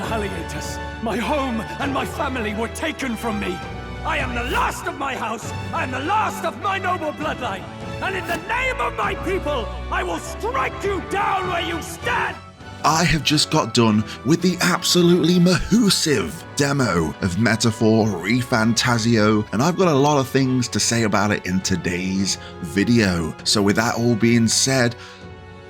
hiatus, my home and my family were taken from me. I am the last of my house, I am the last of my noble bloodline, and in the name of my people, I will strike you down where you stand! I have just got done with the absolutely mahoosive demo of Metaphor ReFantazio, and I've got a lot of things to say about it in today's video. So with that all being said,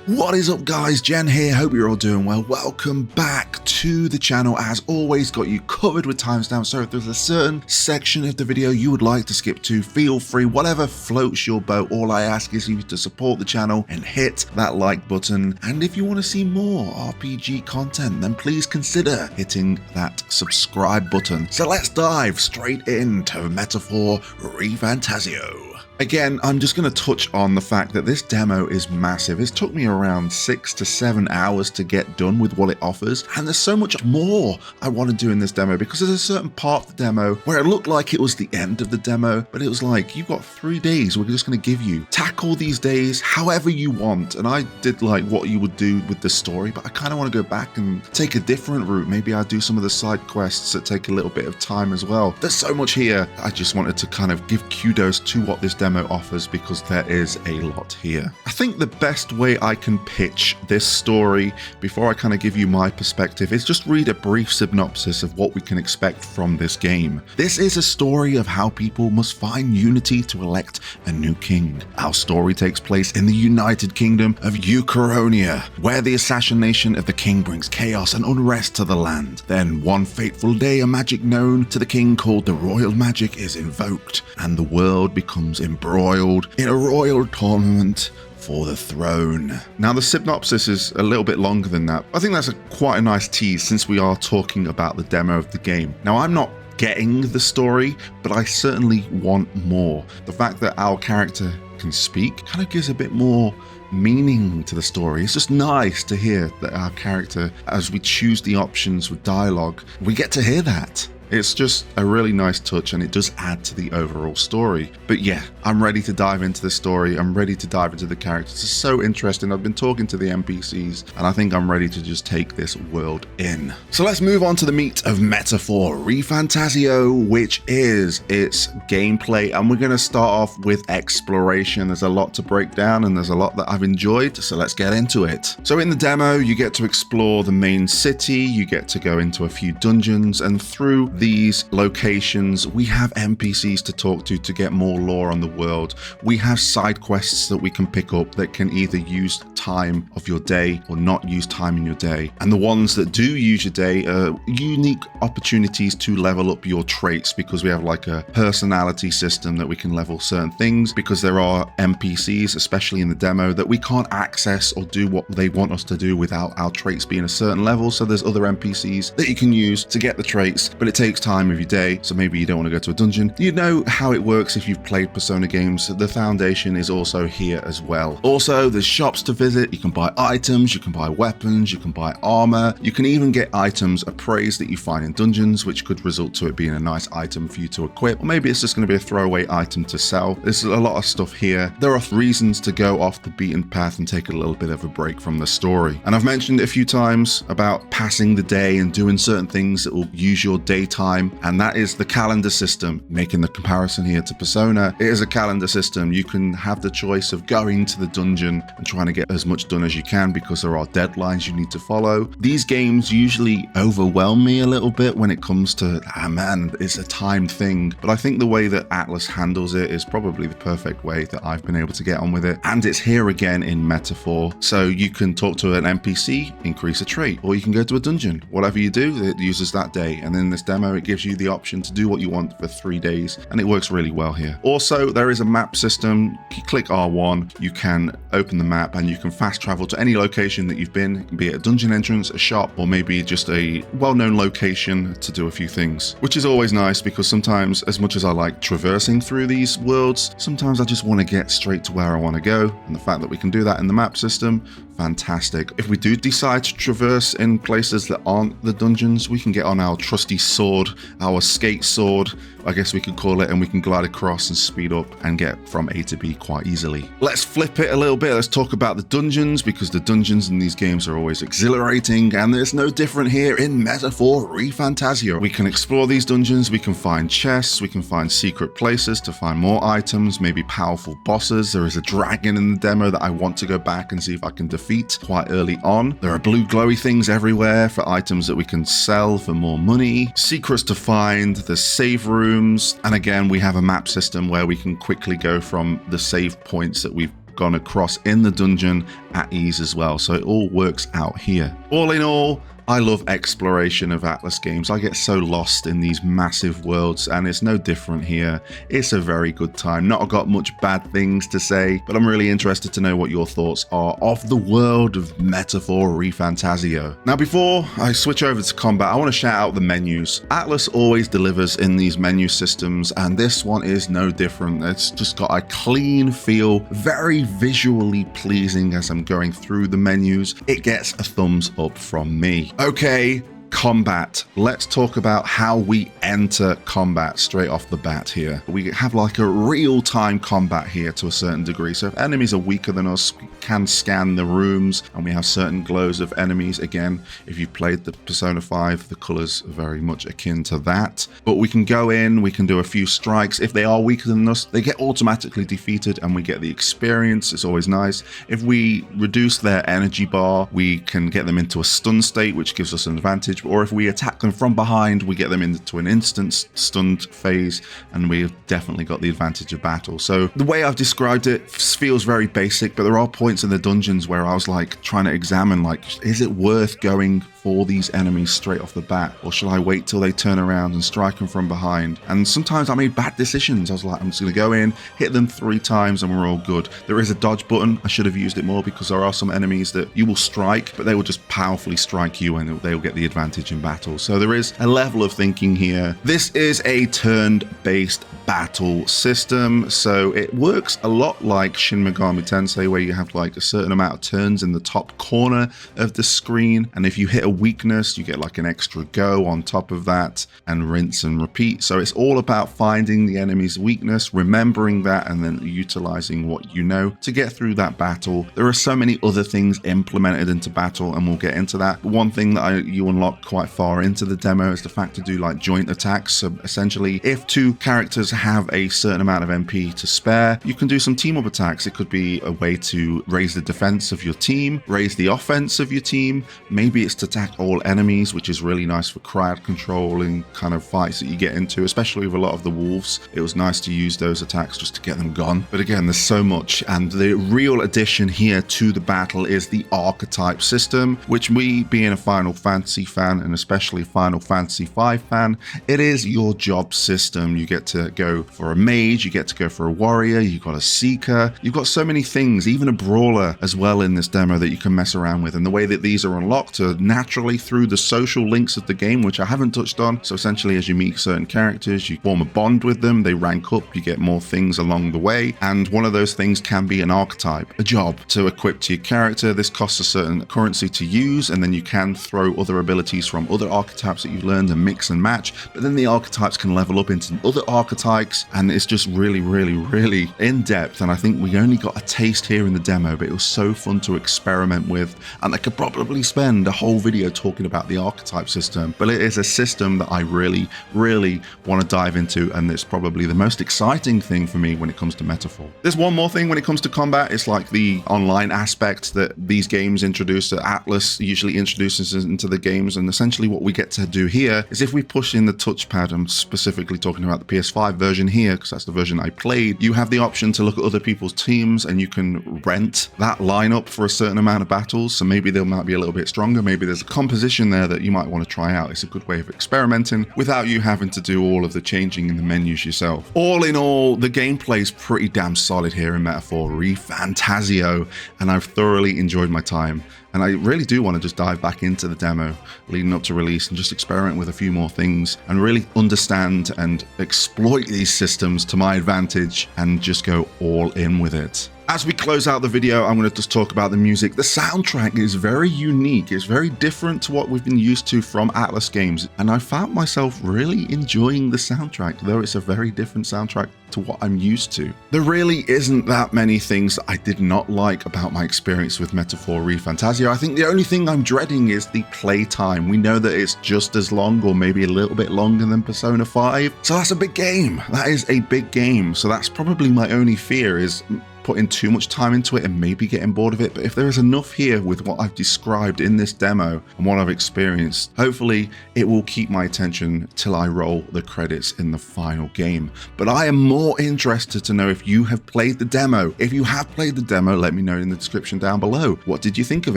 what is up guys, Jen here, hope you're all doing well. Welcome back to the channel. As always, got you covered with timestamps, so if there's a certain section of the video you would like to skip to, feel free, whatever floats your boat. All I ask is you to support the channel and hit that like button, and if you want to see more RPG content, then please consider hitting that subscribe button. So let's dive straight into Metaphor ReFantazio. Again, I'm just going to touch on the fact that this demo is massive. It's took me around 6 to 7 hours to get done with what it offers, and there's so much more I want to do in this demo, because there's a certain part of the demo where it looked like it was the end of the demo, but it was like, you've got 3 days we're just going to give you. Tackle these days however you want, and I did like what you would do with the story, but I kind of want to go back and take a different route. Maybe I'll do some of the side quests that take a little bit of time as well. There's so much here. I just wanted to kind of give kudos to what this demo offers, because there is a lot here. I think the best way I can pitch this story before I kind of give you my perspective is just read a brief synopsis of what we can expect from this game. This is a story of how people must find unity to elect a new king. Our story takes place in the United Kingdom of Ukraronia, where the assassination of the king brings chaos and unrest to the land. Then one fateful day, a magic known to the king called the royal magic is invoked, and the world becomes embroiled in a royal tournament for the throne. Now the synopsis is a little bit longer than that. I think that's quite a nice tease, since we are talking about the demo of the game. Now I'm not getting the story, but I certainly want more. The fact that our character can speak kind of gives a bit more meaning to the story. It's just nice to hear that our character, as we choose the options with dialogue, we get to hear that. It's just a really nice touch, and it does add to the overall story. But yeah, I'm ready to dive into the story. I'm ready to dive into the characters. It's so interesting. I've been talking to the NPCs, and I think I'm ready to just take this world in. So let's move on to the meat of Metaphor ReFantazio, which is its gameplay. And we're going to start off with exploration. There's a lot to break down, and there's a lot that I've enjoyed. So let's get into it. So in the demo, you get to explore the main city. You get to go into a few dungeons, and through these locations we have NPCs to talk to get more lore on the world. We have side quests that we can pick up that can either use time of your day or not use time in your day, and the ones that do use your day are unique opportunities to level up your traits, because we have like a personality system that we can level certain things, because there are NPCs, especially in the demo, that we can't access or do what they want us to do without our traits being a certain level. So there's other NPCs that you can use to get the traits, but it takes time of your day, so maybe you don't want to go to a dungeon. You know how it works if you've played Persona games. The foundation is also here as well. Also, there's shops to visit. You can buy items, you can buy weapons, you can buy armor, you can even get items appraised that you find in dungeons, which could result to it being a nice item for you to equip, or maybe it's just going to be a throwaway item to sell. There's a lot of stuff here. There are reasons to go off the beaten path and take a little bit of a break from the story. And I've mentioned it a few times about passing the day and doing certain things that will use your daytime, and that is the calendar system. Making the comparison here to Persona, it is a calendar system. You can have the choice of going to the dungeon and trying to get as much done as you can, because there are deadlines you need to follow. These games usually overwhelm me a little bit when it comes to, man, it's a timed thing, but I think the way that Atlas handles it is probably the perfect way that I've been able to get on with it. And it's here again in Metaphor, so you can talk to an NPC, increase a trait, or you can go to a dungeon. Whatever you do, it uses that day. And in this demo, it gives you the option to do what you want for 3 days, and it works really well here. Also, there is a map system. You click R1, you can open the map, and you can fast travel to any location that you've been, be it a dungeon entrance, a shop, or maybe just a well-known location to do a few things, which is always nice, because sometimes, as much as I like traversing through these worlds, sometimes I just want to get straight to where I want to go, and the fact that we can do that in the map system fantastic. If we do decide to traverse in places that aren't the dungeons, we can get on our trusty sword, our skate sword, I guess we could call it, and we can glide across and speed up and get from A to B quite easily. Let's flip it a little bit. Let's talk about the dungeons, because the dungeons in these games are always exhilarating, and there's no different here in Metaphor ReFantazio. We can explore these dungeons, we can find chests, we can find secret places to find more items, maybe powerful bosses. There is a dragon in the demo that I want to go back and see if I can defeat quite early on. There are blue glowy things everywhere for items that we can sell for more money, secrets to find, the save rooms, and again we have a map system where we can quickly go from the save points that we've gone across in the dungeon at ease as well. So it all works out here. All in all, I love exploration of Atlas games. I get so lost in these massive worlds, and it's no different here. It's a very good time. Not got much bad things to say, but I'm really interested to know what your thoughts are of the world of Metaphor ReFantazio. Now, before I switch over to combat, I want to shout out the menus. Atlas always delivers in these menu systems, and this one is no different. It's just got a clean feel, very visually pleasing as I'm going through the menus. It gets a thumbs up from me. Okay, combat. Let's talk about how we enter combat straight off the bat here. We have like a real-time combat here to a certain degree. So if enemies are weaker than us, we can scan the rooms, and we have certain glows of enemies. Again, if you've played the Persona 5, the colors are very much akin to that. But we can go in, we can do a few strikes. If they are weaker than us, they get automatically defeated and we get the experience. It's always nice. If we reduce their energy bar, we can get them into a stun state, which gives us an advantage. Or if we attack them from behind, we get them into an instant stunned phase, and we've definitely got the advantage of battle. So the way I've described it feels very basic, but there are points in the dungeons where I was like trying to examine, like, is it worth going for these enemies straight off the bat, or shall I wait till they turn around and strike them from behind? And sometimes I made bad decisions. I was like, I'm just going to go in, hit them 3 times, and we're all good. There is a dodge button. I should have used it more, because there are some enemies that you will strike, but they will just powerfully strike you and they will get the advantage in battle. So there is a level of thinking here. This is a turn-based battle system, so it works a lot like Shin Megami Tensei, where you have like a certain amount of turns in the top corner of the screen, and if you hit a weakness, you get like an extra go on top of that, and rinse and repeat. So it's all about finding the enemy's weakness, remembering that, and then utilizing what you know to get through that battle. There are so many other things implemented into battle, and we'll get into that. One thing that you unlock quite far into the demo is the fact to do like joint attacks. So essentially, if 2 characters have a certain amount of MP to spare, you can do some team up attacks. It could be a way to raise the defense of your team, raise the offense of your team. Maybe it's to attack all enemies, which is really nice for crowd controlling kind of fights that you get into, especially with a lot of the wolves. It was nice to use those attacks just to get them gone. But again, there's so much, and the real addition here to the battle is the archetype system, which, me being a Final Fantasy fan, and especially Final Fantasy 5 fan, it is your job system. You get to go for a mage, you get to go for a warrior, you've got a seeker, you've got so many things, even a brawler as well in this demo that you can mess around with. And the way that these are unlocked are naturally through the social links of the game, which I haven't touched on. So essentially, as you meet certain characters, you form a bond with them, they rank up, you get more things along the way, and one of those things can be an archetype, a job to equip to your character. This costs a certain currency to use, and then you can throw other abilities from other archetypes that you've learned and mix and match, but then the archetypes can level up into other archetypes, and it's just really, really, really in depth. And I think we only got a taste here in the demo, but it was so fun to experiment with, and I could probably spend a whole video talking about the archetype system, but it is a system that I really, really want to dive into, and it's probably the most exciting thing for me when it comes to Metaphor. There's one more thing when it comes to combat. It's like the online aspect that these games introduce, that Atlas usually introduces into the games, and essentially what we get to do here is, if we push in the touchpad, I'm specifically talking about the PS5 version here because that's the version I played, you have the option to look at other people's teams, and you can rent that lineup for a certain amount of battles. So maybe they might be a little bit stronger, maybe there's a composition there that you might want to try out. It's a good way of experimenting without you having to do all of the changing in the menus yourself. All in all, the gameplay is pretty damn solid here in Metaphor ReFantazio, and I've thoroughly enjoyed my time. And I really do want to just dive back into the demo leading up to release and just experiment with a few more things and really understand and exploit these systems to my advantage and just go all in with it. As we close out the video, I'm going to just talk about the music. The soundtrack is very unique. It's very different to what we've been used to from Atlas games, and I found myself really enjoying the soundtrack, though it's a very different soundtrack to what I'm used to. There really isn't that many things that I did not like about my experience with Metaphor ReFantazio. I think the only thing I'm dreading is the playtime. We know that it's just as long or maybe a little bit longer than Persona 5, so that's a big game. That is a big game, so that's probably my only fear, is putting too much time into it and maybe getting bored of it. But if there is enough here with what I've described in this demo and what I've experienced, hopefully it will keep my attention till I roll the credits in the final game. But I am more interested to know if you have played the demo. If you have played the demo, let me know in the description down below. What did you think of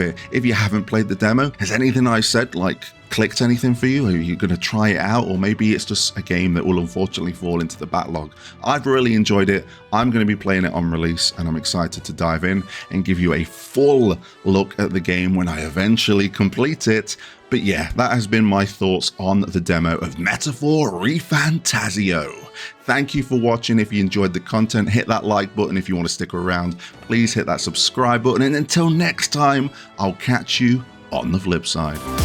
it? If you haven't played the demo, has anything I said clicked anything for you? Are you going to try it out? Or maybe it's just a game that will unfortunately fall into the backlog. I've really enjoyed it. I'm going to be playing it on release, and I'm excited to dive in and give you a full look at the game when I eventually complete it. But yeah, that has been my thoughts on the demo of Metaphor ReFantazio. Thank you for watching. If you enjoyed the content, hit that like button. If you want to stick around, please hit that subscribe button. And until next time, I'll catch you on the flip side.